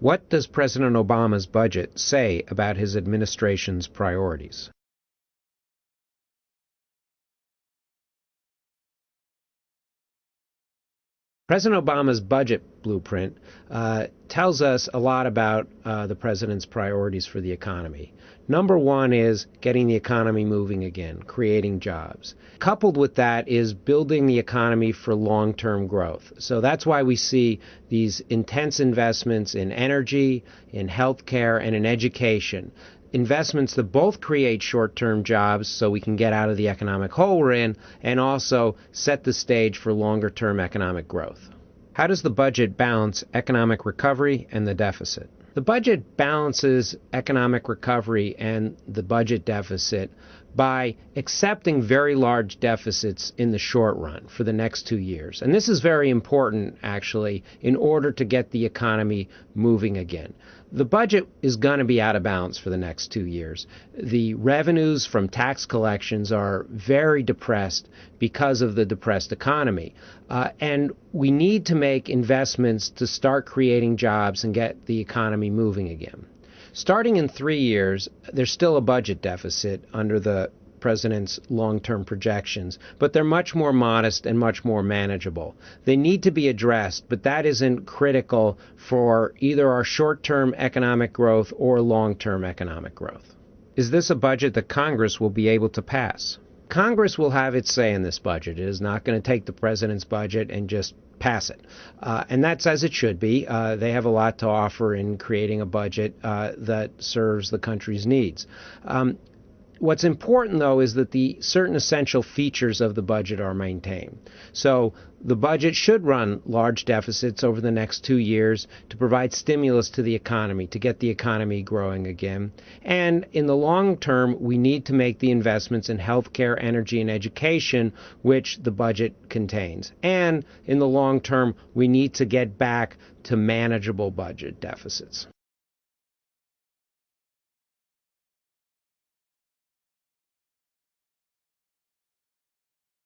What does President Obama's budget say about his administration's priorities? President Obama's budget blueprint tells us a lot about the president's priorities for the economy. Number one is getting the economy moving again, creating jobs. Coupled with that is building the economy for long-term growth. So that's why we see these intense investments in energy, in healthcare, and in education. Investments that both create short-term jobs so we can get out of the economic hole we're in and also set the stage for longer-term economic growth. How does the budget balance economic recovery and the deficit? The budget balances economic recovery and the budget deficit by accepting very large deficits in the short run for the next 2 years. And this is very important, actually, in order to get the economy moving again. The budget is going to be out of balance for the next 2 years. The revenues from tax collections are very depressed because of the depressed economy. And we need to make investments to start creating jobs and get the economy moving again. Starting in 3 years, there's still a budget deficit under the president's long-term projections, but they're much more modest and much more manageable. They need to be addressed, but that isn't critical for either our short-term economic growth or long-term economic growth. Is this a budget that Congress will be able to pass? Congress will have its say in this budget. It is not going to take the president's budget and just pass it. And that's as it should be. They have a lot to offer in creating a budget that serves the country's needs. What's important, though, is that the certain essential features of the budget are maintained. So the budget should run large deficits over the next 2 years to provide stimulus to the economy, to get the economy growing again. And in the long term, we need to make the investments in healthcare, energy, and education, which the budget contains. And in the long term, we need to get back to manageable budget deficits.